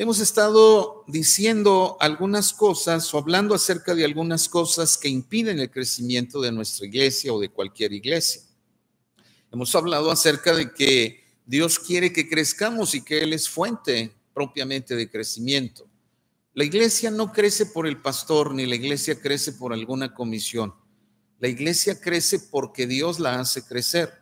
Hemos estado diciendo algunas cosas o hablando acerca de algunas cosas que impiden el crecimiento de nuestra iglesia o de cualquier iglesia. Hemos hablado acerca de que Dios quiere que crezcamos y que Él es fuente propiamente de crecimiento. La iglesia no crece por el pastor, ni la iglesia crece por alguna comisión. La iglesia crece porque Dios la hace crecer.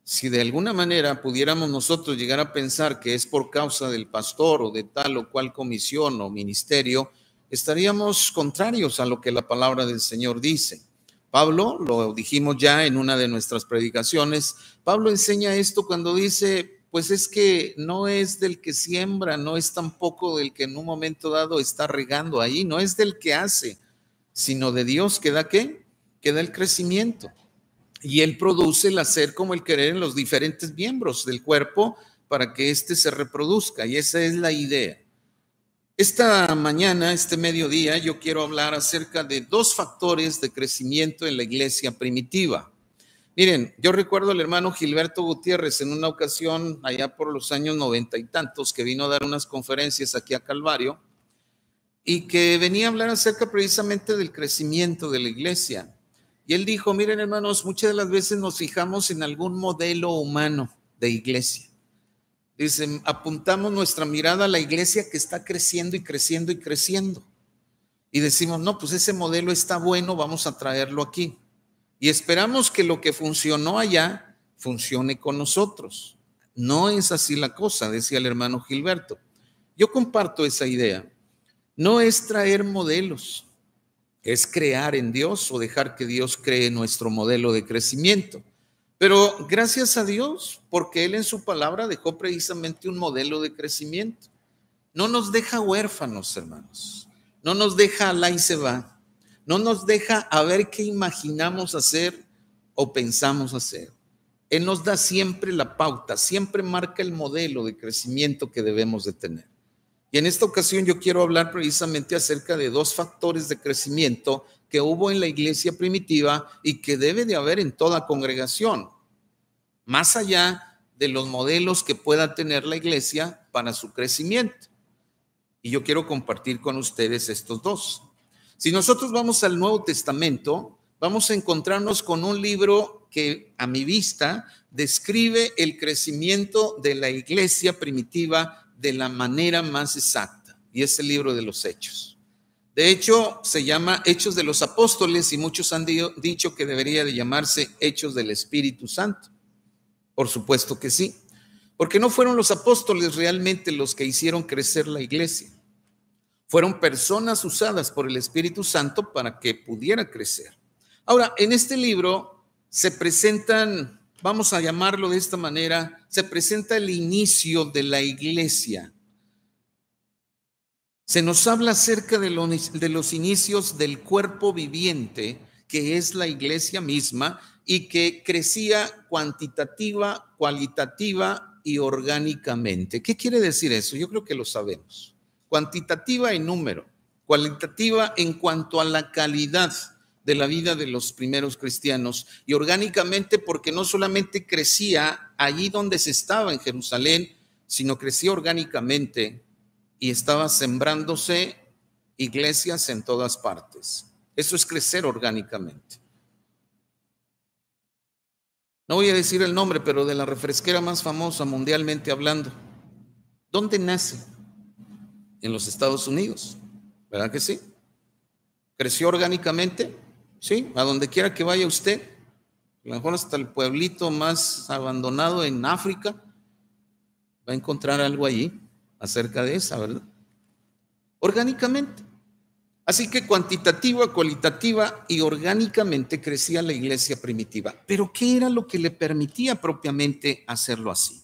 Si de alguna manera pudiéramos nosotros llegar a pensar que es por causa del pastor o de tal o cual comisión o ministerio, estaríamos contrarios a lo que la palabra del Señor dice. Pablo, lo dijimos ya en una de nuestras predicaciones, Pablo enseña esto cuando dice, pues es que no es del que siembra, no es tampoco del que en un momento dado está regando ahí, no es del que hace, sino de Dios que da ¿qué? Que da el crecimiento. Y Él produce el hacer como el querer en los diferentes miembros del cuerpo para que éste se reproduzca. Y esa es la idea. Esta mañana, este mediodía, yo quiero hablar acerca de dos factores de crecimiento en la iglesia primitiva. Miren, yo recuerdo al hermano Gilberto Gutiérrez en una ocasión, allá por los años 90 y tantos, que vino a dar unas conferencias aquí a Calvario y que venía a hablar acerca precisamente del crecimiento de la iglesia. Y él dijo, miren hermanos, muchas de las veces nos fijamos en algún modelo humano de iglesia. Dicen, apuntamos nuestra mirada a la iglesia que está creciendo y creciendo y creciendo. Y decimos, no, pues ese modelo está bueno, vamos a traerlo aquí. Y esperamos que lo que funcionó allá funcione con nosotros. No es así la cosa, decía el hermano Gilberto. Yo comparto esa idea. No es traer modelos, es crear en Dios o dejar que Dios cree nuestro modelo de crecimiento. Pero gracias a Dios, porque Él en su palabra dejó precisamente un modelo de crecimiento. No nos deja huérfanos, hermanos. No nos deja al ahí se va. No nos deja a ver qué imaginamos hacer o pensamos hacer. Él nos da siempre la pauta, siempre marca el modelo de crecimiento que debemos de tener. Y en esta ocasión yo quiero hablar precisamente acerca de dos factores de crecimiento que hubo en la iglesia primitiva y que debe de haber en toda congregación, más allá de los modelos que pueda tener la iglesia para su crecimiento. Y yo quiero compartir con ustedes estos dos. Si nosotros vamos al Nuevo Testamento, vamos a encontrarnos con un libro que a mi vista describe el crecimiento de la iglesia primitiva de la manera más exacta, y es el libro de los Hechos. De hecho, se llama Hechos de los Apóstoles y muchos han dicho que debería de llamarse Hechos del Espíritu Santo. Por supuesto que sí, porque no fueron los apóstoles realmente los que hicieron crecer la iglesia. Fueron personas usadas por el Espíritu Santo para que pudiera crecer. Ahora, en este libro se presentan, vamos a llamarlo de esta manera, se presenta el inicio de la iglesia. Se nos habla acerca de los inicios del cuerpo viviente, que es la iglesia misma, y que crecía cuantitativa, cualitativa y orgánicamente. ¿Qué quiere decir eso? Yo creo que lo sabemos. Cuantitativa en número, cualitativa en cuanto a la calidad de la vida de los primeros cristianos, y orgánicamente porque no solamente crecía allí donde se estaba en Jerusalén, sino crecía orgánicamente y estaba sembrándose iglesias en todas partes. Eso es crecer orgánicamente. No voy a decir el nombre, pero de la refresquera más famosa mundialmente hablando. ¿Dónde nace? En los Estados Unidos, ¿verdad que sí? ¿Creció orgánicamente? Sí, a donde quiera que vaya usted, a lo mejor hasta el pueblito más abandonado en África, va a encontrar algo allí acerca de esa, ¿verdad? Orgánicamente. Así que cuantitativa, cualitativa y orgánicamente crecía la iglesia primitiva. Pero ¿qué era lo que le permitía propiamente hacerlo así?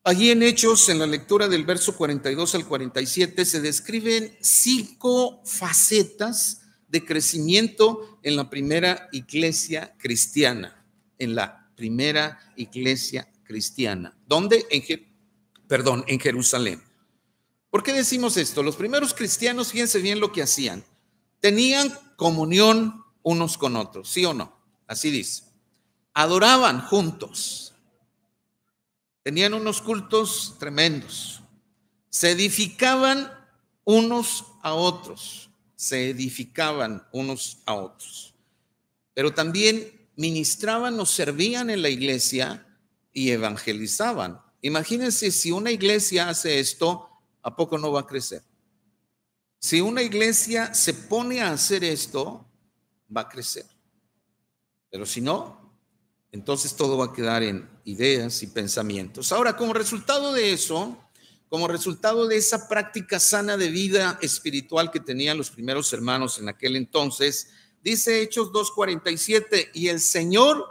Allí en Hechos, en la lectura del verso 42 al 47, se describen 5 facetas de crecimiento en la primera iglesia cristiana. En la primera iglesia cristiana. ¿Dónde? En Jerusalén. ¿Por qué decimos esto? Los primeros cristianos, fíjense bien lo que hacían. Tenían comunión unos con otros, ¿sí o no? Así dice. Adoraban juntos. Tenían unos cultos tremendos. Se edificaban unos a otros, se edificaban unos a otros, pero también ministraban o servían en la iglesia y evangelizaban. Imagínense, si una iglesia hace esto, ¿a poco no va a crecer? Si una iglesia se pone a hacer esto, va a crecer. Pero si no, entonces todo va a quedar en ideas y pensamientos. Ahora, como resultado de eso, como resultado de esa práctica sana de vida espiritual que tenían los primeros hermanos en aquel entonces, dice Hechos 2:47, y el Señor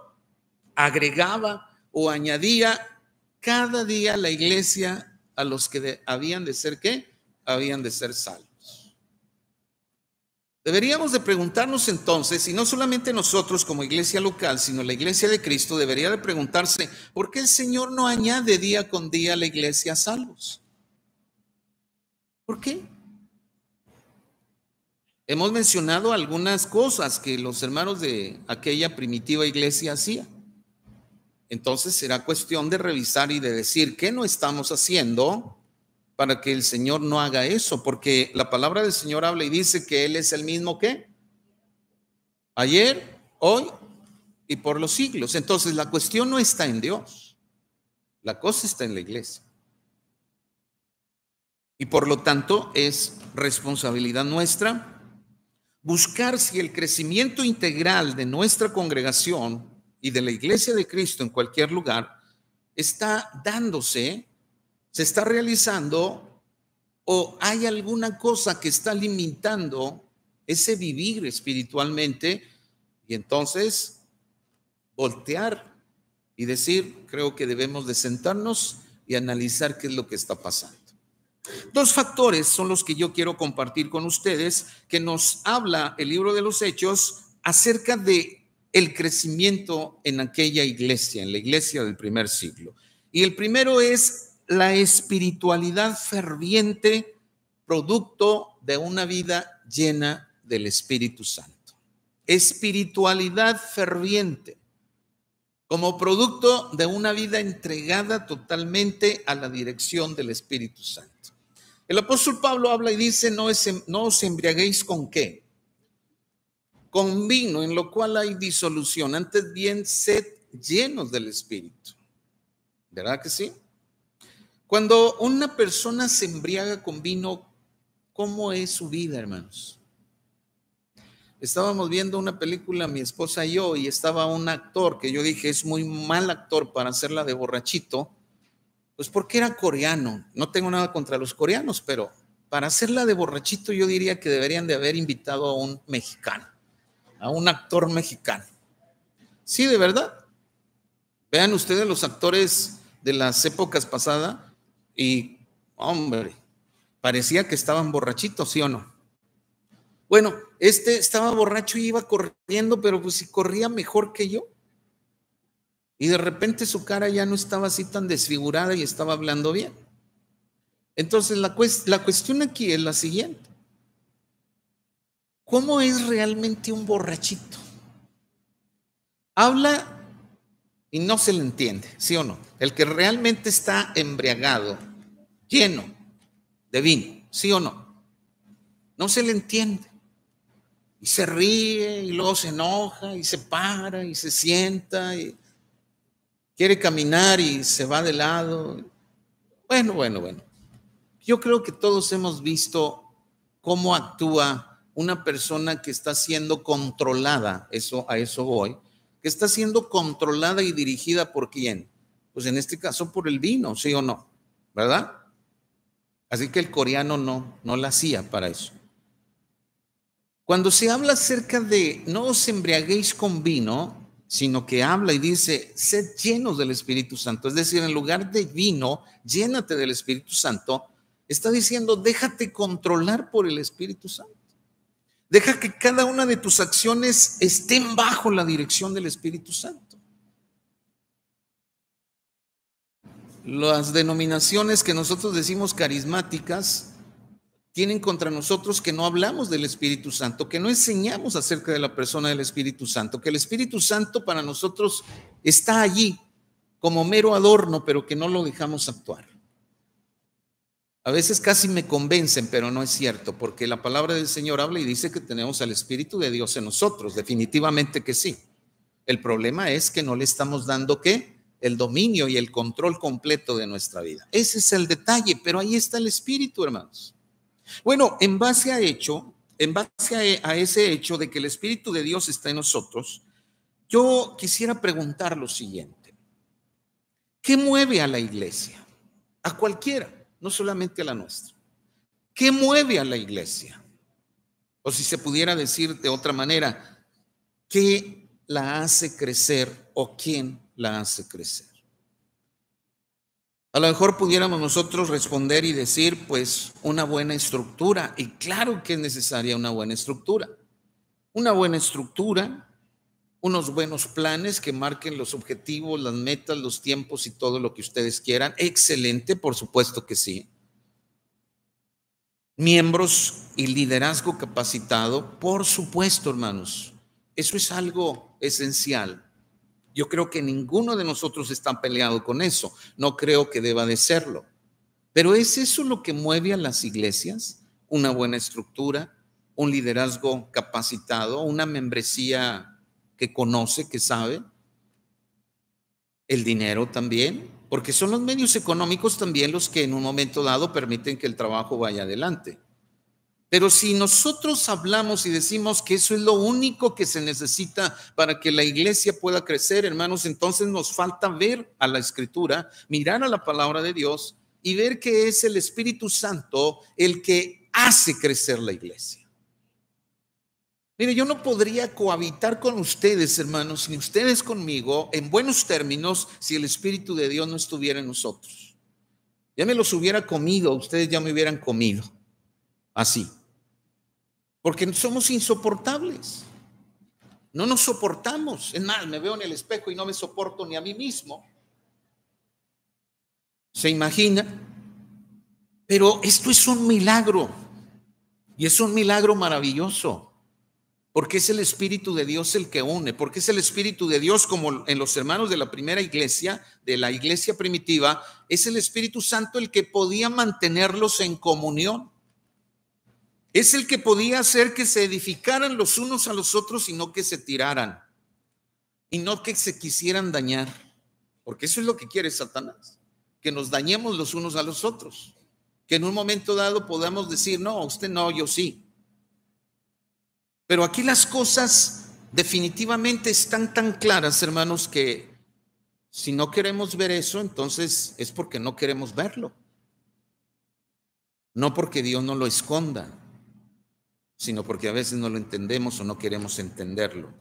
agregaba o añadía cada día a la iglesia a los que habían de ser, ¿qué? Habían de ser salvos. Deberíamos de preguntarnos entonces, y no solamente nosotros como iglesia local, sino la iglesia de Cristo debería de preguntarse, ¿por qué el Señor no añade día con día a la iglesia salvos? ¿Por qué? Hemos mencionado algunas cosas que los hermanos de aquella primitiva iglesia hacían. Entonces será cuestión de revisar y de decir, ¿qué no estamos haciendo para que el Señor no haga eso? Porque la palabra del Señor habla y dice que Él es el mismo que ayer, hoy y por los siglos. Entonces la cuestión no está en Dios, la cosa está en la iglesia. Y por lo tanto es responsabilidad nuestra buscar si el crecimiento integral de nuestra congregación y de la iglesia de Cristo en cualquier lugar está dándose, se está realizando, o hay alguna cosa que está limitando ese vivir espiritualmente, y entonces voltear y decir, creo que debemos de sentarnos y analizar qué es lo que está pasando. Dos factores son los que yo quiero compartir con ustedes, que nos habla el libro de los Hechos acerca de el crecimiento en aquella iglesia, en la iglesia del primer siglo. Y el primero es la espiritualidad ferviente, producto de una vida llena del Espíritu Santo. Espiritualidad ferviente, como producto de una vida entregada totalmente a la dirección del Espíritu Santo. El apóstol Pablo habla y dice, no os embriaguéis con ¿qué? Con vino, en lo cual hay disolución, antes bien sed llenos del Espíritu. ¿Verdad que sí? Cuando una persona se embriaga con vino, ¿cómo es su vida, hermanos? Estábamos viendo una película, mi esposa y yo, y estaba un actor que yo dije, es muy mal actor para hacerla de borrachito, pues porque era coreano. No tengo nada contra los coreanos, pero para hacerla de borrachito yo diría que deberían de haber invitado a un mexicano, a un actor mexicano. Sí, de verdad. Vean ustedes los actores de las épocas pasadas y, hombre, parecía que estaban borrachitos, ¿sí o no? Bueno, este estaba borracho y iba corriendo, pero pues si corría mejor que yo. Y de repente su cara ya no estaba así tan desfigurada y estaba hablando bien. Entonces la cuestión aquí es la siguiente. ¿Cómo es realmente un borrachito? Habla y no se le entiende, ¿sí o no? El que realmente está embriagado, lleno de vino, ¿sí o no? No se le entiende. Y se ríe y luego se enoja y se para y se sienta y quiere caminar y se va de lado. Bueno. Yo creo que todos hemos visto cómo actúa una persona que está siendo controlada, a eso voy, que está siendo controlada y dirigida ¿por quién? Pues en este caso por el vino, ¿sí o no? ¿Verdad? Así que el coreano no la hacía para eso. Cuando se habla acerca de no os embriaguéis con vino, sino que habla y dice, sed llenos del Espíritu Santo. Es decir, en lugar de vino, llénate del Espíritu Santo. Está diciendo, déjate controlar por el Espíritu Santo. Deja que cada una de tus acciones estén bajo la dirección del Espíritu Santo. Las denominaciones que nosotros decimos carismáticas tienen contra nosotros que no hablamos del Espíritu Santo, que no enseñamos acerca de la persona del Espíritu Santo, que el Espíritu Santo para nosotros está allí como mero adorno, pero que no lo dejamos actuar. A veces casi me convencen, pero no es cierto, porque la palabra del Señor habla y dice que tenemos al Espíritu de Dios en nosotros, definitivamente que sí. El problema es que no le estamos dando ¿qué? El dominio y el control completo de nuestra vida. Ese es el detalle, pero ahí está el Espíritu, hermanos. Bueno, en base a ese hecho de que el Espíritu de Dios está en nosotros, yo quisiera preguntar lo siguiente: ¿qué mueve a la iglesia? A cualquiera, no solamente a la nuestra. ¿Qué mueve a la iglesia? O si se pudiera decir de otra manera, ¿qué la hace crecer o quién la hace crecer? A lo mejor pudiéramos nosotros responder y decir, pues, una buena estructura. Y claro que es necesaria una buena estructura. Una buena estructura, unos buenos planes que marquen los objetivos, las metas, los tiempos y todo lo que ustedes quieran. Excelente, por supuesto que sí. Miembros y liderazgo capacitado, por supuesto, hermanos. Eso es algo esencial. Yo creo que ninguno de nosotros está peleado con eso. No creo que deba de serlo. Pero ¿es eso lo que mueve a las iglesias? Una buena estructura, un liderazgo capacitado, una membresía que conoce, que sabe. El dinero también, porque son los medios económicos también los que en un momento dado permiten que el trabajo vaya adelante. Pero si nosotros hablamos y decimos que eso es lo único que se necesita para que la iglesia pueda crecer, hermanos, entonces nos falta ver a la Escritura, mirar a la palabra de Dios y ver que es el Espíritu Santo el que hace crecer la iglesia. Mire, yo no podría cohabitar con ustedes, hermanos, ni ustedes conmigo, en buenos términos, si el Espíritu de Dios no estuviera en nosotros. Ya me los hubiera comido, ustedes ya me hubieran comido, así. Porque somos insoportables. No nos soportamos. Es más, me veo en el espejo y no me soporto ni a mí mismo. ¿Se imagina? Pero esto es un milagro. Y es un milagro maravilloso. Porque es el Espíritu de Dios el que une. Porque es el Espíritu de Dios, como en los hermanos de la primera iglesia, de la iglesia primitiva, es el Espíritu Santo el que podía mantenerlos en comunión. Es el que podía hacer que se edificaran los unos a los otros y no que se tiraran. Y no que se quisieran dañar. Porque eso es lo que quiere Satanás. Que nos dañemos los unos a los otros. Que en un momento dado podamos decir, no, usted no, yo sí. Pero aquí las cosas definitivamente están tan claras, hermanos, que si no queremos ver eso, entonces es porque no queremos verlo. No porque Dios no lo esconda, sino porque a veces no lo entendemos o no queremos entenderlo.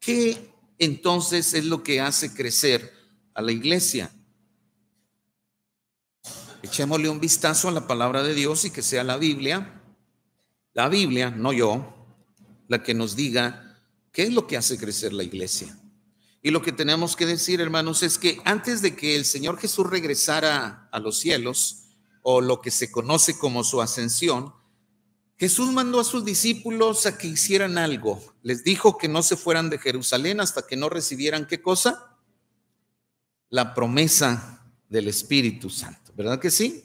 ¿Qué entonces es lo que hace crecer a la iglesia? Echémosle un vistazo a la palabra de Dios y que sea la Biblia, no yo, la que nos diga qué es lo que hace crecer la iglesia. Y lo que tenemos que decir, hermanos, es que antes de que el Señor Jesús regresara a los cielos, o lo que se conoce como su ascensión, Jesús mandó a sus discípulos a que hicieran algo. Les dijo que no se fueran de Jerusalén hasta que no recibieran, ¿qué cosa? La promesa del Espíritu Santo, ¿verdad que sí?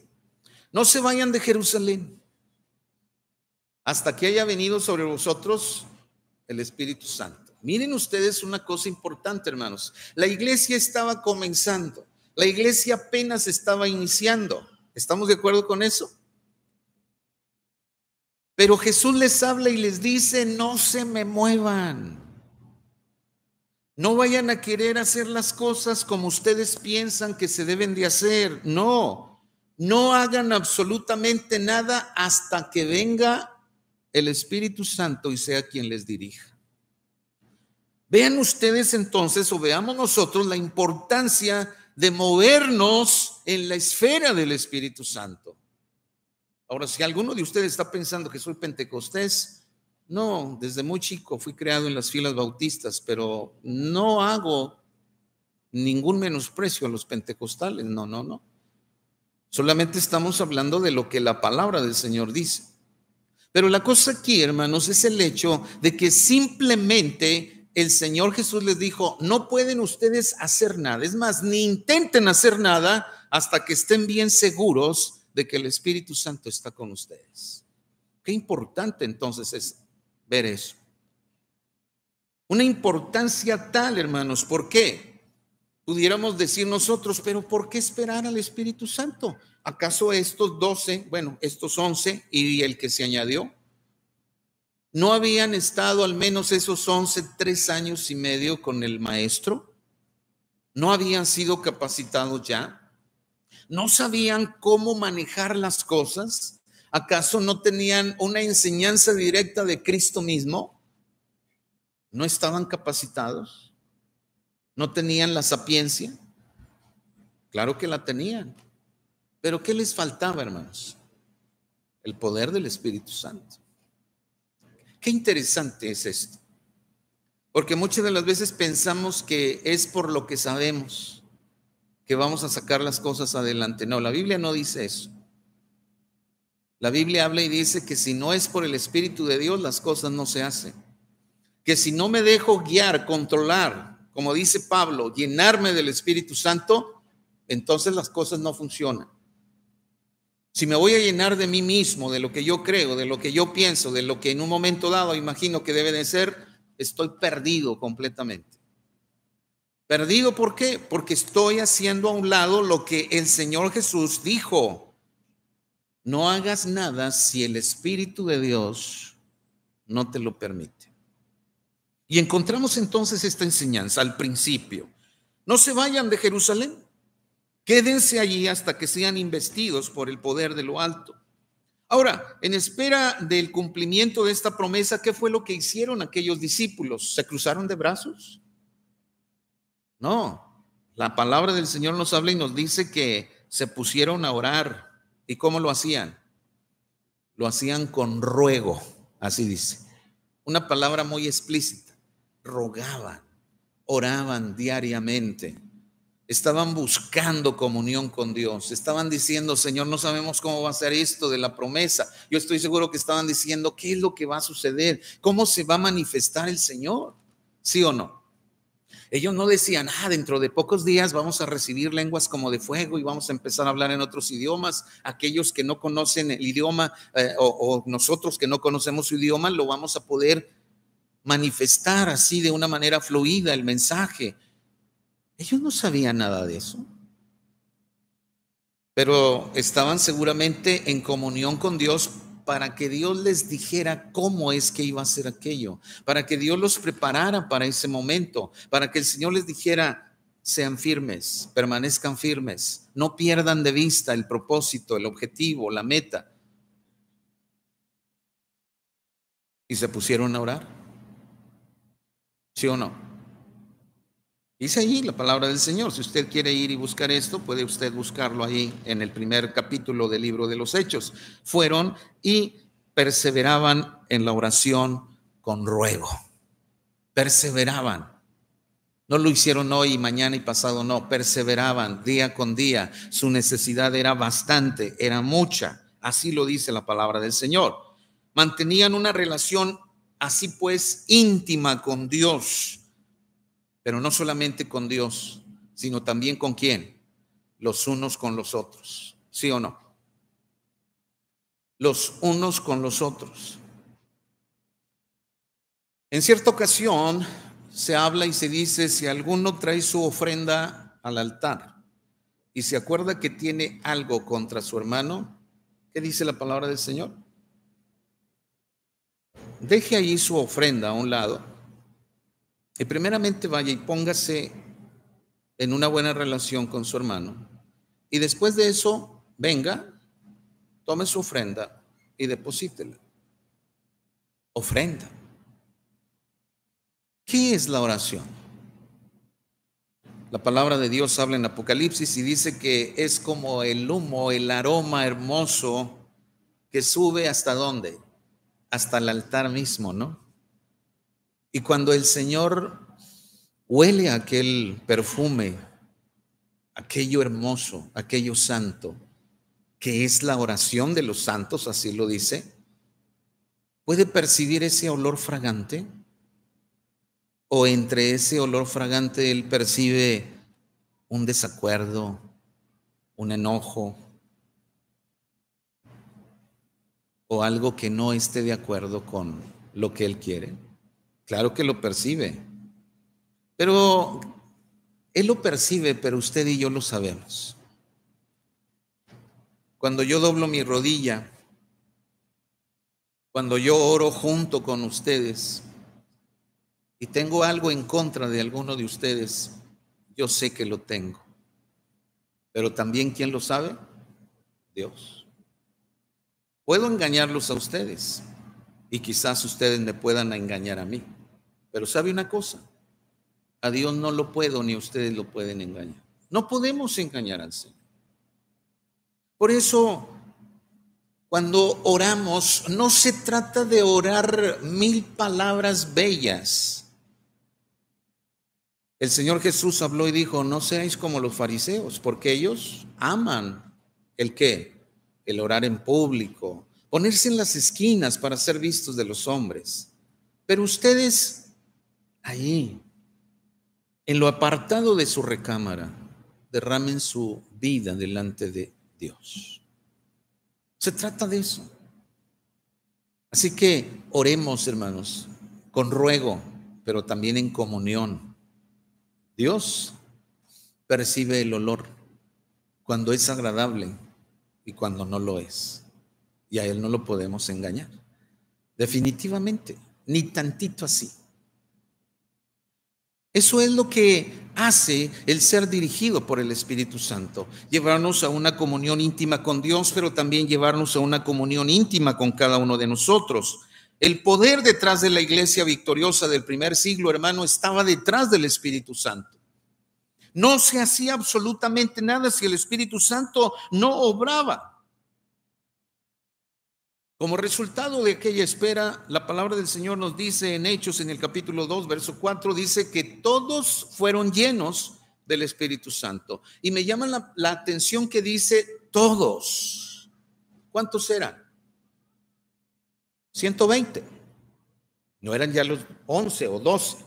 No se vayan de Jerusalén hasta que haya venido sobre vosotros el Espíritu Santo. Miren ustedes una cosa importante, hermanos. La iglesia estaba comenzando. La iglesia apenas estaba iniciando. ¿Estamos de acuerdo con eso? Pero Jesús les habla y les dice, no se me muevan. No vayan a querer hacer las cosas como ustedes piensan que se deben de hacer. No, no hagan absolutamente nada hasta que venga el Espíritu Santo y sea quien les dirija. Vean ustedes entonces, o veamos nosotros, la importancia de movernos en la esfera del Espíritu Santo. Ahora, si alguno de ustedes está pensando que soy pentecostés, no, desde muy chico fui creado en las filas bautistas, pero no hago ningún menosprecio a los pentecostales, no. Solamente estamos hablando de lo que la palabra del Señor dice. Pero la cosa aquí, hermanos, es el hecho de que simplemente el Señor Jesús les dijo, no pueden ustedes hacer nada. Es más, ni intenten hacer nada hasta que estén bien seguros de que el Espíritu Santo está con ustedes. Qué importante entonces es ver eso. Una importancia tal, hermanos. ¿Por qué? Pudiéramos decir nosotros, pero ¿por qué esperar al Espíritu Santo? ¿Acaso estos 12, bueno, estos 11 y el que se añadió, no habían estado al menos esos 11 3 años y medio con el maestro? ¿No habían sido capacitados ya? ¿No sabían cómo manejar las cosas? ¿Acaso no tenían una enseñanza directa de Cristo mismo? ¿No estaban capacitados? ¿No tenían la sapiencia? Claro que la tenían. Pero ¿qué les faltaba, hermanos? El poder del Espíritu Santo. Qué interesante es esto. Porque muchas de las veces pensamos que es por lo que sabemos que vamos a sacar las cosas adelante. No, la Biblia no dice eso. La Biblia habla y dice que si no es por el Espíritu de Dios, las cosas no se hacen. Que si no me dejo guiar, controlar, como dice Pablo, llenarme del Espíritu Santo, entonces las cosas no funcionan. Si me voy a llenar de mí mismo, de lo que yo creo, de lo que yo pienso, de lo que en un momento dado imagino que debe de ser, estoy perdido completamente. ¿Perdido por qué? Porque estoy haciendo a un lado lo que el Señor Jesús dijo. No hagas nada si el Espíritu de Dios no te lo permite. Y encontramos entonces esta enseñanza al principio. No se vayan de Jerusalén. Quédense allí hasta que sean investidos por el poder de lo alto. Ahora, en espera del cumplimiento de esta promesa, ¿qué fue lo que hicieron aquellos discípulos? ¿Se cruzaron de brazos? No, la palabra del Señor nos habla y nos dice que se pusieron a orar. ¿Y cómo lo hacían? Lo hacían con ruego, así dice. Una palabra muy explícita. Rogaban, oraban diariamente. Estaban buscando comunión con Dios. Estaban diciendo, Señor, no sabemos cómo va a ser esto de la promesa. Yo estoy seguro que estaban diciendo, ¿qué es lo que va a suceder? ¿Cómo se va a manifestar el Señor? ¿Sí o no? Ellos no decían, dentro de pocos días vamos a recibir lenguas como de fuego y vamos a empezar a hablar en otros idiomas. Aquellos que no conocen el idioma o nosotros que no conocemos su idioma, lo vamos a poder manifestar así de una manera fluida el mensaje. Ellos no sabían nada de eso, pero estaban seguramente en comunión con Dios para que Dios les dijera cómo es que iba a ser aquello, para que Dios los preparara para ese momento, para que el Señor les dijera, sean firmes, permanezcan firmes, no pierdan de vista el propósito, el objetivo, la meta. Y se pusieron a orar, ¿sí o no? Dice allí la palabra del Señor. Si usted quiere ir y buscar esto, puede usted buscarlo ahí en el primer capítulo del libro de los Hechos. Fueron y perseveraban en la oración con ruego. Perseveraban. No lo hicieron hoy y mañana y pasado, no. Perseveraban día con día. Su necesidad era bastante, era mucha. Así lo dice la palabra del Señor. Mantenían una relación así pues íntima con Dios. Pero no solamente con Dios, sino también con quién, los unos con los otros, ¿sí o no? Los unos con los otros. En cierta ocasión se habla y se dice, si alguno trae su ofrenda al altar y se acuerda que tiene algo contra su hermano, ¿qué dice la palabra del Señor? Deje allí su ofrenda a un lado y primeramente vaya y póngase en una buena relación con su hermano. Y después de eso, venga, tome su ofrenda y deposítela. Ofrenda. ¿Qué es la oración? La palabra de Dios habla en Apocalipsis y dice que es como el humo, el aroma hermoso que sube hasta ¿dónde? Hasta el altar mismo, ¿no? Y cuando el Señor huele aquel perfume, aquello hermoso, aquello santo, que es la oración de los santos, así lo dice, ¿puede percibir ese olor fragante? ¿O entre ese olor fragante él percibe un desacuerdo, un enojo, o algo que no esté de acuerdo con lo que Él quiere? Claro que lo percibe, pero Él lo percibe, pero usted y yo lo sabemos. Cuando yo doblo mi rodilla, cuando yo oro junto con ustedes y tengo algo en contra de alguno de ustedes, yo sé que lo tengo. Pero también, ¿quién lo sabe? Dios. Puedo engañarlos a ustedes y quizás ustedes me puedan engañar a mí. Pero ¿sabe una cosa? A Dios no lo puedo ni ustedes lo pueden engañar. No podemos engañar al Señor. Por eso, cuando oramos, no se trata de orar 1000 palabras bellas. El Señor Jesús habló y dijo: no seáis como los fariseos, porque ellos aman ¿el qué? El orar en público, ponerse en las esquinas para ser vistos de los hombres. Pero ustedes, allí, en lo apartado de su recámara, derramen su vida delante de Dios. Se trata de eso. Así que oremos, hermanos, con ruego, pero también en comunión. Dios percibe el olor cuando es agradable y cuando no lo es. Y a Él no lo podemos engañar. Definitivamente, ni tantito así. Eso es lo que hace el ser dirigido por el Espíritu Santo. Llevarnos a una comunión íntima con Dios, pero también llevarnos a una comunión íntima con cada uno de nosotros. El poder detrás de la iglesia victoriosa del primer siglo, hermano, estaba detrás del Espíritu Santo. No se hacía absolutamente nada si el Espíritu Santo no obraba. Como resultado de aquella espera, la palabra del Señor nos dice en Hechos, en el capítulo 2, verso 4, dice que todos fueron llenos del Espíritu Santo. Y me llama la atención que dice todos. ¿Cuántos eran? 120. No eran ya los 11 o 12,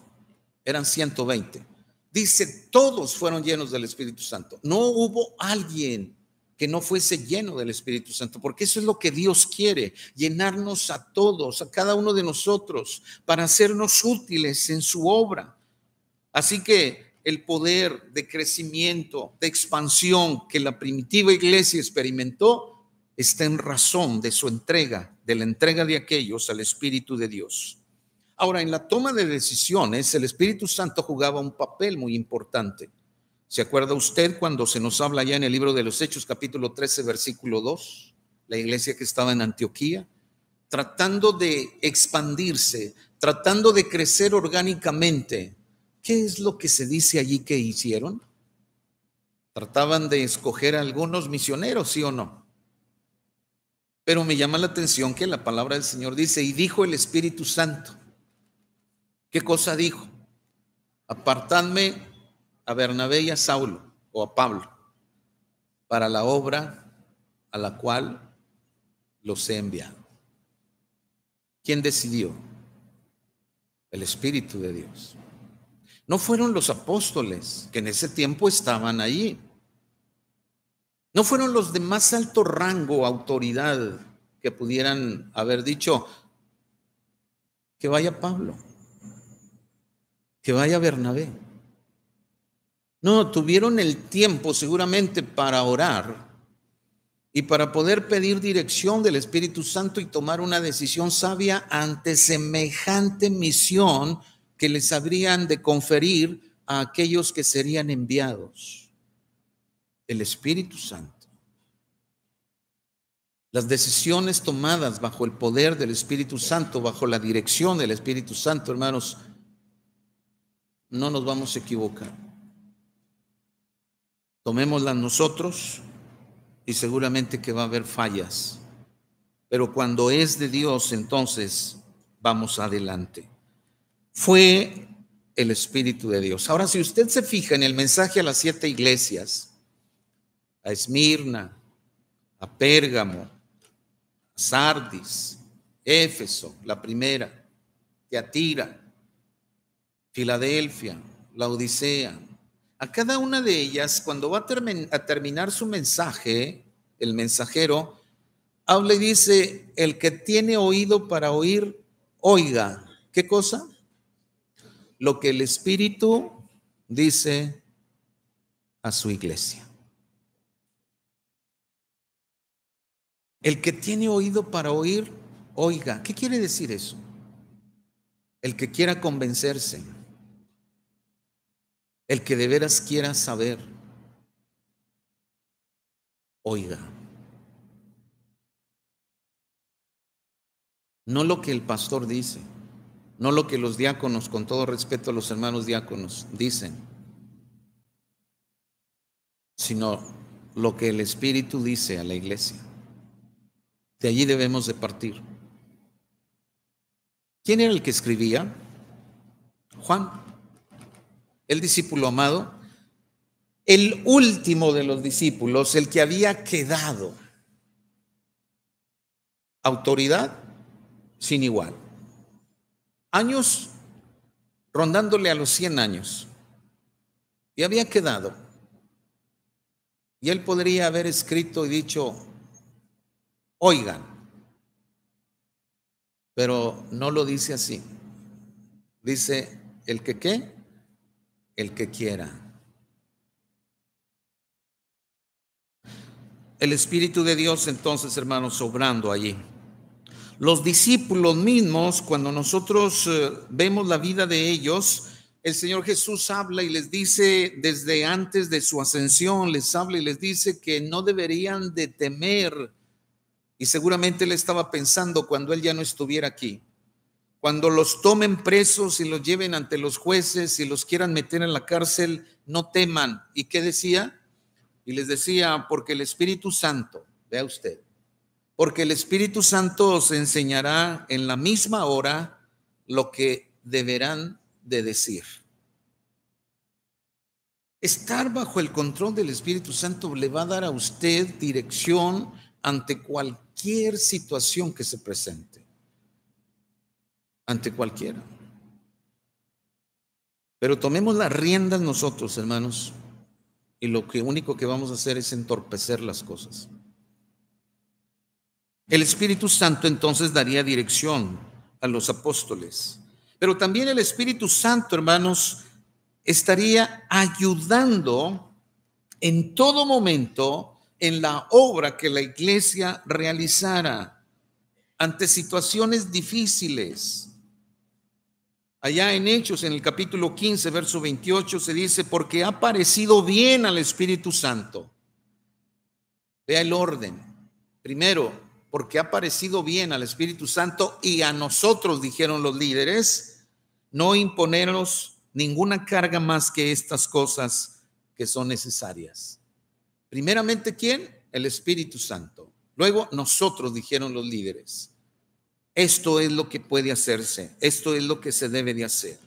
eran 120. Dice, todos fueron llenos del Espíritu Santo. No hubo alguien que no fuese lleno del Espíritu Santo, porque eso es lo que Dios quiere, llenarnos a todos, a cada uno de nosotros, para hacernos útiles en su obra. Así que el poder de crecimiento, de expansión que la primitiva iglesia experimentó, está en razón de su entrega, de la entrega de aquellos al Espíritu de Dios. Ahora, en la toma de decisiones, el Espíritu Santo jugaba un papel muy importante. ¿Se acuerda usted cuando se nos habla ya en el libro de los Hechos, capítulo 13, versículo 2? La iglesia que estaba en Antioquía, tratando de expandirse, tratando de crecer orgánicamente. ¿Qué es lo que se dice allí que hicieron? Trataban de escoger a algunos misioneros, ¿sí o no? Pero me llama la atención que la palabra del Señor dice, y dijo el Espíritu Santo. ¿Qué cosa dijo? Apartadme a Bernabé y a Saulo, o a Pablo, para la obra a la cual los he enviado. ¿Quién decidió? El Espíritu de Dios. No fueron los apóstoles que en ese tiempo estaban allí. No fueron los de más alto rango, autoridad, que pudieran haber dicho que vaya Pablo, que vaya Bernabé. No, tuvieron el tiempo seguramente para orar y para poder pedir dirección del Espíritu Santo y tomar una decisión sabia ante semejante misión que les habrían de conferir a aquellos que serían enviados. El Espíritu Santo. Las decisiones tomadas bajo el poder del Espíritu Santo, bajo la dirección del Espíritu Santo, hermanos, no nos vamos a equivocar. Tomémoslas nosotros y seguramente que va a haber fallas, pero cuando es de Dios, entonces vamos adelante. Fue el Espíritu de Dios. Ahora, si usted se fija en el mensaje a las 7 iglesias, a Esmirna, a Pérgamo, a Sardis, Éfeso, la primera, Tiatira, Filadelfia, Laodicea, a cada una de ellas, cuando va a terminar su mensaje, el mensajero habla y dice, el que tiene oído para oír, oiga. ¿Qué cosa? Lo que el Espíritu dice a su iglesia. El que tiene oído para oír, oiga. ¿Qué quiere decir eso? El que quiera convencerse, el que de veras quiera saber, oiga. No lo que el pastor dice, no lo que los diáconos, con todo respeto a los hermanos diáconos, dicen, sino lo que el Espíritu dice a la iglesia. De allí debemos de partir. ¿Quién era el que escribía? Juan, el discípulo amado, el último de los discípulos, el que había quedado. Autoridad sin igual. Años rondándole a los 100 años. Y había quedado. Y él podría haber escrito y dicho, oigan, pero no lo dice así. Dice, ¿el que qué? El que quiera. El Espíritu de Dios entonces, hermanos, obrando allí. Los discípulos mismos, cuando nosotros vemos la vida de ellos, el Señor Jesús habla y les dice desde antes de su ascensión, les habla y les dice que no deberían de temer. Y seguramente él estaba pensando cuando él ya no estuviera aquí. Cuando los tomen presos y los lleven ante los jueces y los quieran meter en la cárcel, no teman. ¿Y qué decía? Y les decía, porque el Espíritu Santo, vea usted, porque el Espíritu Santo os enseñará en la misma hora lo que deberán de decir. Estar bajo el control del Espíritu Santo le va a dar a usted dirección ante cualquier situación que se presente. Ante cualquiera. Pero tomemos las riendas nosotros, hermanos, y lo único que vamos a hacer es entorpecer las cosas. El Espíritu Santo entonces daría dirección a los apóstoles. Pero también el Espíritu Santo, hermanos, estaría ayudando en todo momento en la obra que la iglesia realizara ante situaciones difíciles. Allá en Hechos, en el capítulo 15, verso 28, se dice, porque ha parecido bien al Espíritu Santo. Vea el orden. Primero, porque ha parecido bien al Espíritu Santo y a nosotros, dijeron los líderes, no imponernos ninguna carga más que estas cosas que son necesarias. Primeramente, ¿quién? El Espíritu Santo. Luego, nosotros, dijeron los líderes. Esto es lo que puede hacerse, esto es lo que se debe de hacer.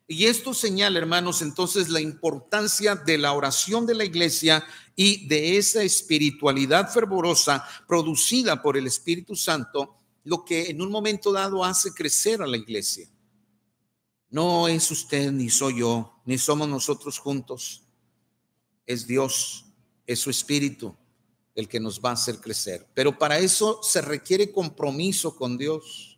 Y esto señala, hermanos, entonces la importancia de la oración de la iglesia y de esa espiritualidad fervorosa producida por el Espíritu Santo, lo que en un momento dado hace crecer a la iglesia. No es usted, ni soy yo, ni somos nosotros juntos. Es Dios, es su Espíritu el que nos va a hacer crecer. Pero para eso se requiere compromiso con Dios.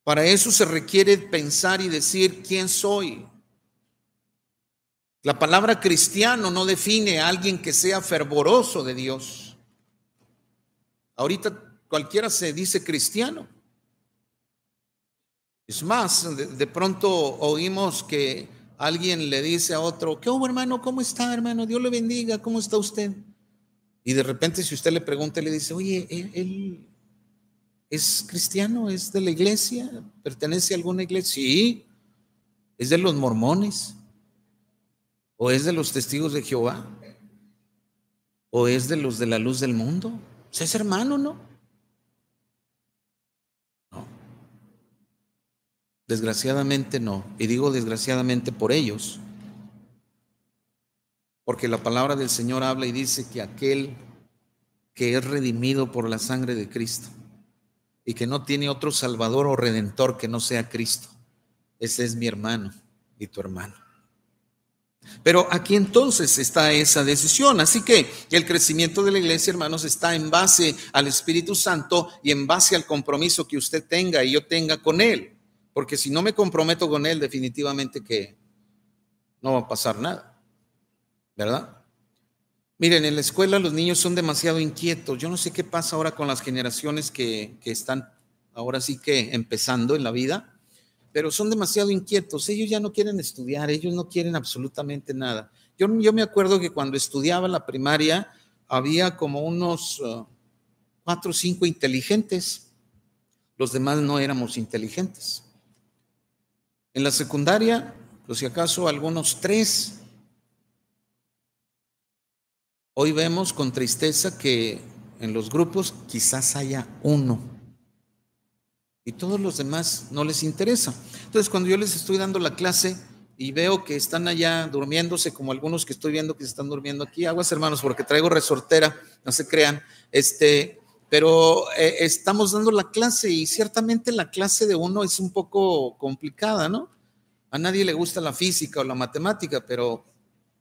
Para eso se requiere pensar y decir quién soy. La palabra cristiano no define a alguien que sea fervoroso de Dios. Ahorita cualquiera se dice cristiano. Es más, de pronto oímos que alguien le dice a otro, ¿qué hubo, hermano? ¿Cómo está, hermano? Dios le bendiga, ¿cómo está usted? Y de repente si usted le pregunta, le dice, oye, él ¿es cristiano? ¿Es de la iglesia? ¿Pertenece a alguna iglesia? Sí. ¿Es de los mormones? ¿O es de los testigos de Jehová? ¿O es de los de la luz del mundo? O sea, es hermano, ¿no? No. Desgraciadamente no. Y digo desgraciadamente por ellos. Porque la palabra del Señor habla y dice que aquel que es redimido por la sangre de Cristo y que no tiene otro salvador o redentor que no sea Cristo, ese es mi hermano y tu hermano. Pero aquí entonces está esa decisión. Así que el crecimiento de la iglesia, hermanos, está en base al Espíritu Santo y en base al compromiso que usted tenga y yo tenga con Él. Porque si no me comprometo con Él, definitivamente que no va a pasar nada, ¿verdad? Miren, en la escuela los niños son demasiado inquietos. Yo no sé qué pasa ahora con las generaciones que están ahora sí que empezando en la vida, pero son demasiado inquietos. Ellos ya no quieren estudiar, ellos no quieren absolutamente nada. Yo me acuerdo que cuando estudiaba la primaria había como unos 4 o 5 inteligentes. Los demás no éramos inteligentes. En la secundaria, pues si acaso algunos 3. Hoy vemos con tristeza que en los grupos quizás haya 1 y todos los demás no les interesa. Entonces, cuando yo les estoy dando la clase y veo que están allá durmiéndose, como algunos que estoy viendo que se están durmiendo aquí, aguas hermanos, porque traigo resortera, no se crean, pero estamos dando la clase y ciertamente la clase de uno es un poco complicada, ¿no? A nadie le gusta la física o la matemática, pero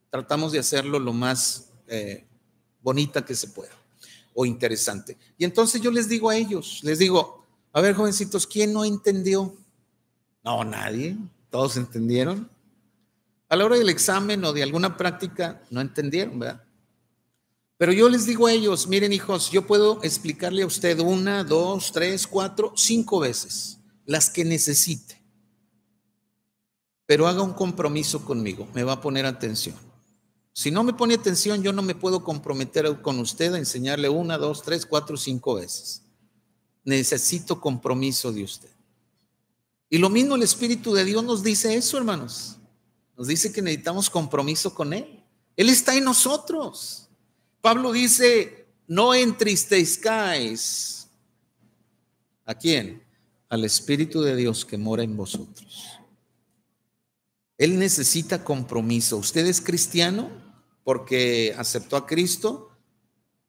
tratamos de hacerlo lo más bonita que se pueda o interesante. Y entonces yo les digo a ellos, les digo, a ver, jovencitos, ¿quién no entendió? No, nadie, todos entendieron. A la hora del examen o de alguna práctica no entendieron, ¿verdad? Pero yo les digo a ellos, miren hijos, yo puedo explicarle a usted 1, 2, 3, 4, 5 veces, las que necesite, pero haga un compromiso conmigo, me va a poner atención. Si no me pone atención, yo no me puedo comprometer con usted a enseñarle 1, 2, 3, 4, 5 veces. Necesito compromiso de usted. Y lo mismo el Espíritu de Dios nos dice eso, hermanos. Nos dice que necesitamos compromiso con Él. Él está en nosotros. Pablo dice, no entristezcáis. ¿A quién? Al Espíritu de Dios que mora en vosotros. Él necesita compromiso. ¿Usted es cristiano porque aceptó a Cristo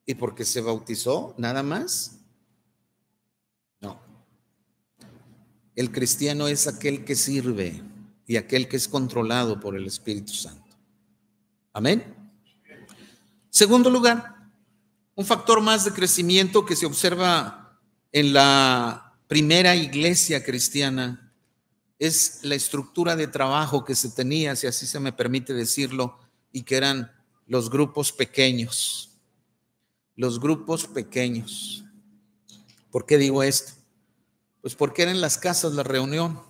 y porque se bautizó, nada más? No. El cristiano es aquel que sirve y aquel que es controlado por el Espíritu Santo. Amén. Segundo lugar, un factor más de crecimiento que se observa en la primera iglesia cristiana es la estructura de trabajo que se tenía, si así se me permite decirlo, y que eran los grupos pequeños. Los grupos pequeños. ¿Por qué digo esto? Pues porque eran las casas la reunión.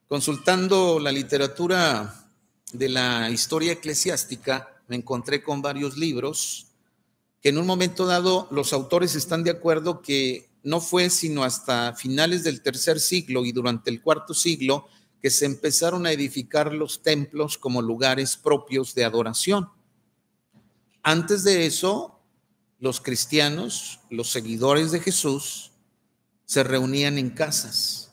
Consultando la literatura de la historia eclesiástica, me encontré con varios libros que en un momento dado los autores están de acuerdo que no fue sino hasta finales del 3er siglo y durante el 4º siglo que se empezaron a edificar los templos como lugares propios de adoración. Antes de eso, los cristianos, los seguidores de Jesús, se reunían en casas.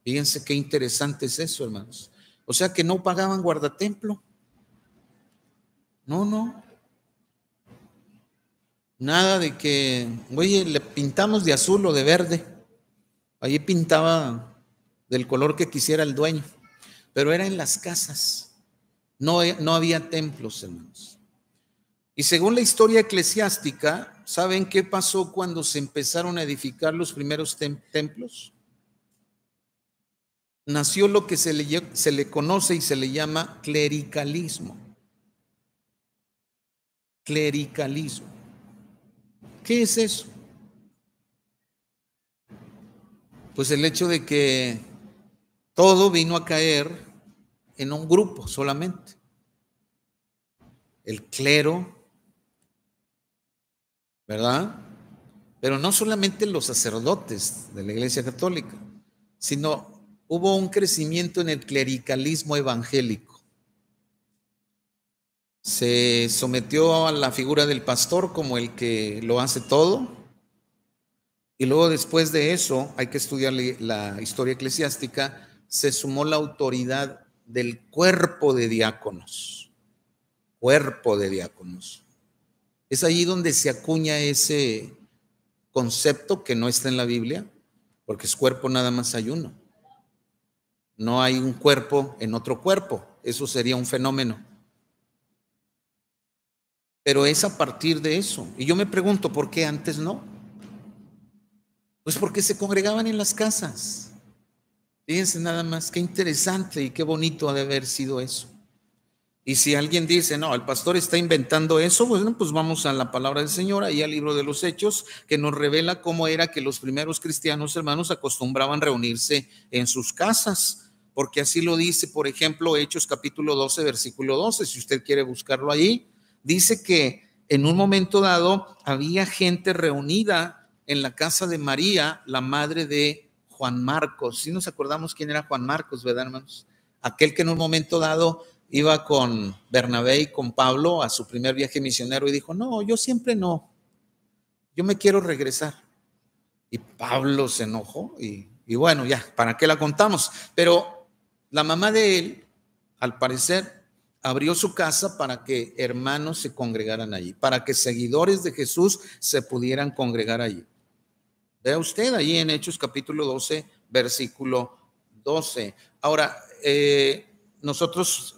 Fíjense qué interesante es eso, hermanos. O sea que no pagaban guardatemplo. No. Nada de que, oye, le pintamos de azul o de verde. Allí pintaba del color que quisiera el dueño. Pero era en las casas. No había templos, hermanos. Y según la historia eclesiástica, ¿saben qué pasó cuando se empezaron a edificar los primeros templos? Nació lo que se le conoce y se le llama clericalismo. Clericalismo. ¿Qué es eso? Pues el hecho de que todo vino a caer en un grupo solamente. El clero, ¿verdad? Pero no solamente los sacerdotes de la Iglesia Católica, sino hubo un crecimiento en el clericalismo evangélico. Se sometió a la figura del pastor como el que lo hace todo. Y luego después de eso, hay que estudiar la historia eclesiástica, se sumó la autoridad del cuerpo de diáconos. Cuerpo de diáconos. Es allí donde se acuña ese concepto que no está en la Biblia, porque es cuerpo nada más hay uno. No hay un cuerpo en otro cuerpo. eso sería un fenómeno. Pero es a partir de eso. Y yo me pregunto, ¿por qué antes no? Pues porque se congregaban en las casas. Fíjense nada más, qué interesante y qué bonito ha de haber sido eso. Y si alguien dice, no, el pastor está inventando eso, bueno, pues vamos a la palabra del Señor, ahí al libro de los Hechos, que nos revela cómo era que los primeros cristianos, hermanos, acostumbraban reunirse en sus casas, porque así lo dice, por ejemplo, Hechos capítulo 12, versículo 12, si usted quiere buscarlo ahí, dice que en un momento dado había gente reunida en la casa de María, la madre de Juan Marcos. Si nos acordamos quién era Juan Marcos, ¿verdad, hermanos? Aquel que en un momento dado iba con Bernabé y con Pablo a su primer viaje misionero y dijo, no, yo siempre no, yo me quiero regresar. Y Pablo se enojó y bueno, ya, ¿para qué la contamos? Pero la mamá de él, al parecer, abrió su casa para que hermanos se congregaran allí, para que seguidores de Jesús se pudieran congregar allí. Vea usted allí en Hechos capítulo 12, versículo 12. Ahora, nosotros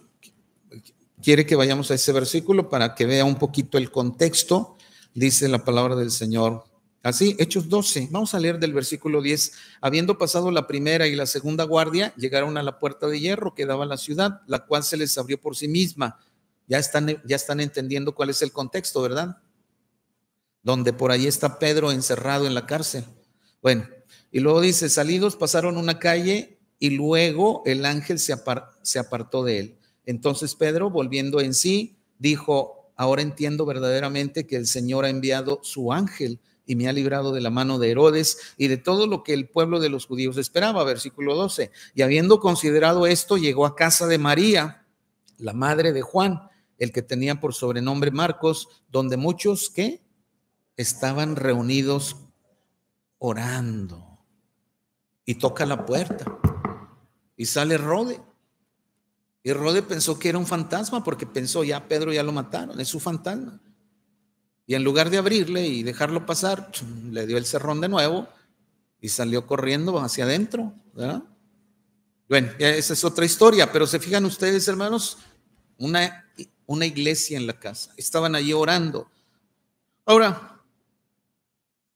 quiere que vayamos a ese versículo para que vea un poquito el contexto. Dice la palabra del Señor así, Hechos 12, vamos a leer del versículo 10. Habiendo pasado la primera y la segunda guardia, llegaron a la puerta de hierro que daba a la ciudad, la cual se les abrió por sí misma. Ya están entendiendo cuál es el contexto, ¿verdad? Donde por ahí está Pedro encerrado en la cárcel. Bueno, y luego dice, salidos pasaron una calle y luego el ángel se apartó de él. Entonces Pedro, volviendo en sí, dijo, ahora entiendo verdaderamente que el Señor ha enviado su ángel y me ha librado de la mano de Herodes y de todo lo que el pueblo de los judíos esperaba. Versículo 12. Y habiendo considerado esto, llegó a casa de María, la madre de Juan, el que tenía por sobrenombre Marcos, donde muchos, ¿qué? Estaban reunidos orando. Y toca la puerta y sale Rode. Y Rode pensó que era un fantasma porque pensó, ya Pedro ya lo mataron, es su fantasma. Y en lugar de abrirle y dejarlo pasar, le dio el cerrón de nuevo y salió corriendo hacia adentro, ¿verdad? Bueno, ya esa es otra historia, pero se fijan ustedes, hermanos, una iglesia en la casa. Estaban allí orando. Ahora,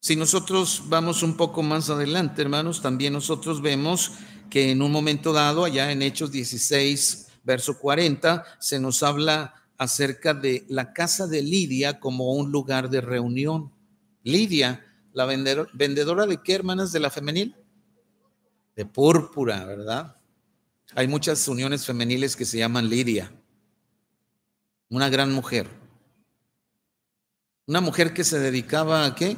si nosotros vamos un poco más adelante, hermanos, también nosotros vemos que en un momento dado, allá en Hechos 16, verso 40, se nos habla acerca de la casa de Lidia como un lugar de reunión. Lidia, la vendedora de qué, hermanas, de la femenil? De púrpura, ¿verdad? Hay muchas uniones femeniles que se llaman Lidia. Una gran mujer. Una mujer que se dedicaba ¿a qué?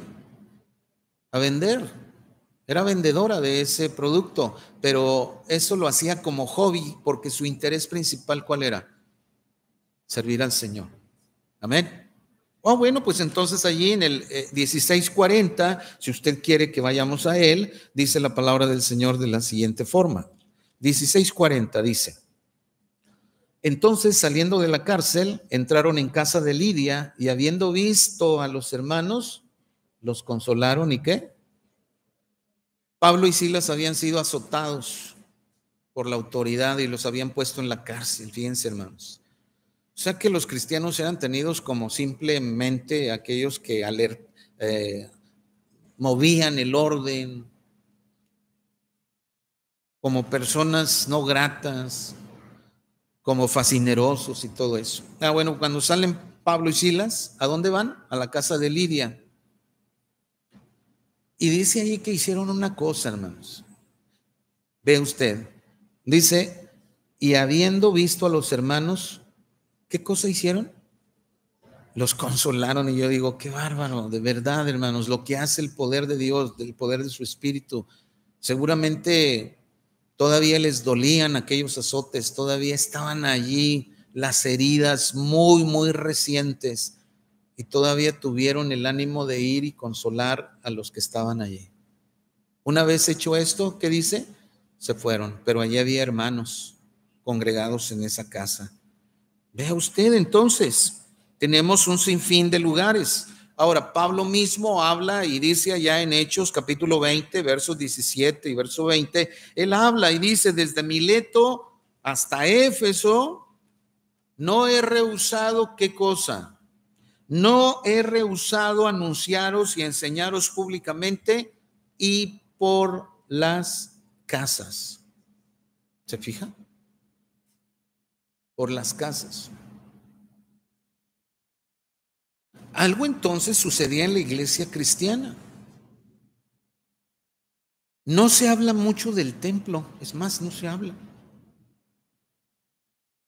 A vender. Era vendedora de ese producto, pero eso lo hacía como hobby porque su interés principal, ¿cuál era? Servir al Señor. Amén. Bueno, pues entonces allí en el 16:40, si usted quiere que vayamos a él, dice la palabra del Señor de la siguiente forma. 16:40 dice, entonces saliendo de la cárcel, entraron en casa de Lidia y habiendo visto a los hermanos, los consolaron y ¿qué? Pablo y Silas habían sido azotados por la autoridad y los habían puesto en la cárcel, fíjense, hermanos. O sea que los cristianos eran tenidos como simplemente aquellos que movían el orden, como personas no gratas, como fascinerosos y todo eso. Bueno, cuando salen Pablo y Silas, ¿a dónde van? A la casa de Lidia. Y dice ahí que hicieron una cosa, hermanos. Ve usted, dice, y habiendo visto a los hermanos, ¿qué cosa hicieron? Los consolaron. Y yo digo, qué bárbaro, de verdad, hermanos, lo que hace el poder de Dios, el poder de su Espíritu. Seguramente todavía les dolían aquellos azotes, todavía estaban allí las heridas muy, muy recientes. Y todavía tuvieron el ánimo de ir y consolar a los que estaban allí. Una vez hecho esto, ¿qué dice? Se fueron, pero allí había hermanos congregados en esa casa. Vea usted, entonces, tenemos un sinfín de lugares. Ahora, Pablo mismo habla y dice allá en Hechos capítulo 20, versos 17 y verso 20, él habla y dice, desde Mileto hasta Éfeso, no he rehusado, ¿qué cosa? No he rehusado anunciaros y enseñaros públicamente y por las casas. ¿Se fija? Por las casas. Algo entonces sucedía en la iglesia cristiana. No se habla mucho del templo, es más, no se habla.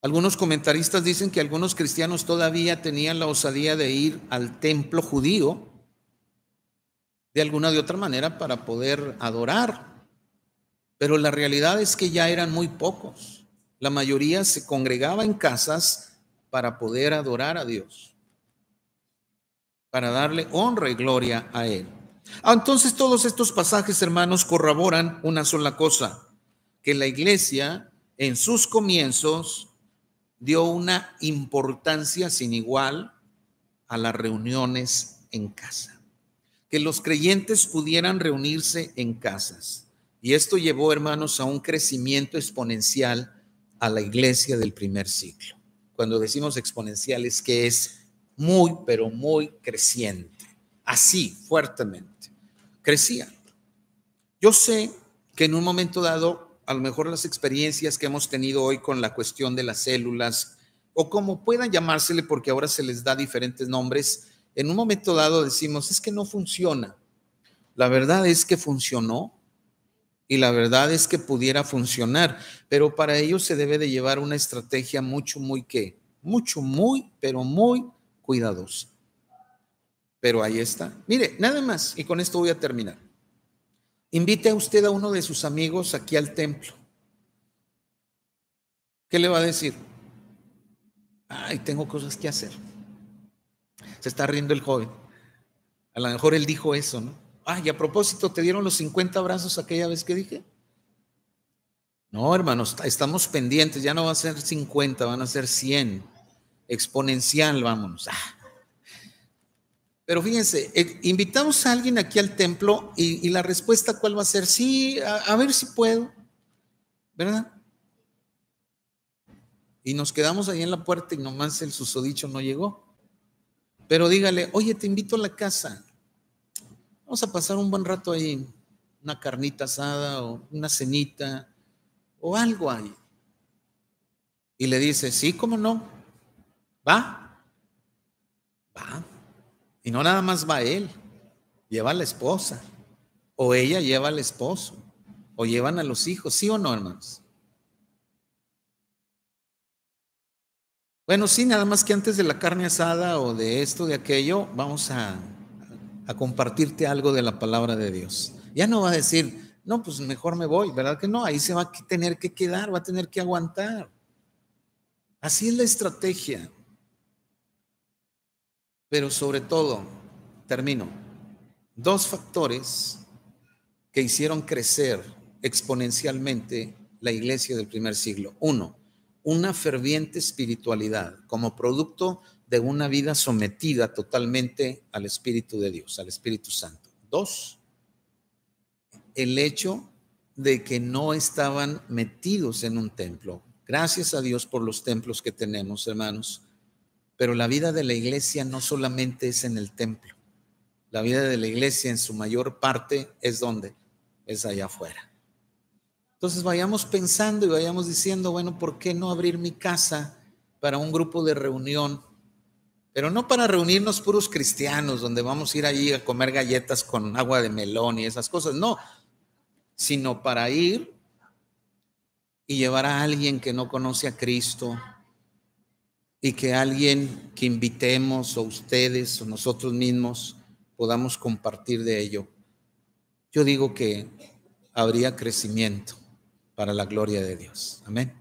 Algunos comentaristas dicen que algunos cristianos todavía tenían la osadía de ir al templo judío de alguna de otra manera para poder adorar, pero la realidad es que ya eran muy pocos. La mayoría se congregaba en casas para poder adorar a Dios, para darle honra y gloria a Él. Entonces todos estos pasajes, hermanos, corroboran una sola cosa, que la iglesia en sus comienzos dio una importancia sin igual a las reuniones en casa, que los creyentes pudieran reunirse en casas. Y esto llevó, hermanos, a un crecimiento exponencial a la iglesia del primer siglo. Cuando decimos exponencial es que es muy, pero muy creciente, así, fuertemente, crecía. Yo sé que en un momento dado, a lo mejor las experiencias que hemos tenido hoy con la cuestión de las células, o como puedan llamársele, porque ahora se les da diferentes nombres, en un momento dado decimos, es que no funciona. La verdad es que funcionó y la verdad es que pudiera funcionar, pero para ello se debe de llevar una estrategia pero muy cuidadosa. Pero ahí está. Mire, nada más, y con esto voy a terminar. Invite a usted a uno de sus amigos aquí al templo. ¿Qué le va a decir? Ay, tengo cosas que hacer. Se está riendo el joven. A lo mejor él dijo eso, ¿no? Ay, a propósito, ¿te dieron los 50 abrazos aquella vez que dije? No, hermanos, estamos pendientes. Ya no va a ser 50, van a ser 100. Exponencial, vámonos. Pero fíjense, invitamos a alguien aquí al templo y la respuesta, ¿cuál va a ser? Sí, a ver si puedo, ¿verdad? Y nos quedamos ahí en la puerta y nomás el susodicho no llegó. Pero dígale, oye, te invito a la casa. Vamos a pasar un buen rato ahí, una carnita asada o una cenita o algo ahí. Y le dice, sí, ¿cómo no? Va. Y no nada más va él, lleva a la esposa, o ella lleva al esposo, o llevan a los hijos, ¿sí o no, hermanos? Bueno, sí, nada más que antes de la carne asada o de esto, de aquello, vamos a compartirte algo de la palabra de Dios. Ya no va a decir, no, pues mejor me voy, ¿verdad que no? Ahí se va a tener que quedar, va a tener que aguantar. Así es la estrategia. Pero sobre todo, termino, 2 factores que hicieron crecer exponencialmente la iglesia del primer siglo. 1, una ferviente espiritualidad como producto de una vida sometida totalmente al Espíritu de Dios, al Espíritu Santo. 2, el hecho de que no estaban metidos en un templo. Gracias a Dios por los templos que tenemos, hermanos, pero la vida de la iglesia no solamente es en el templo. La vida de la iglesia en su mayor parte es ¿dónde? Es allá afuera. Entonces vayamos pensando y vayamos diciendo, bueno, ¿por qué no abrir mi casa para un grupo de reunión? Pero no para reunirnos puros cristianos, donde vamos a ir allí a comer galletas con agua de melón y esas cosas, no, sino para ir y llevar a alguien que no conoce a Cristo y que alguien que invitemos o ustedes o nosotros mismos podamos compartir de ello. Yo digo que habría crecimiento para la gloria de Dios. Amén.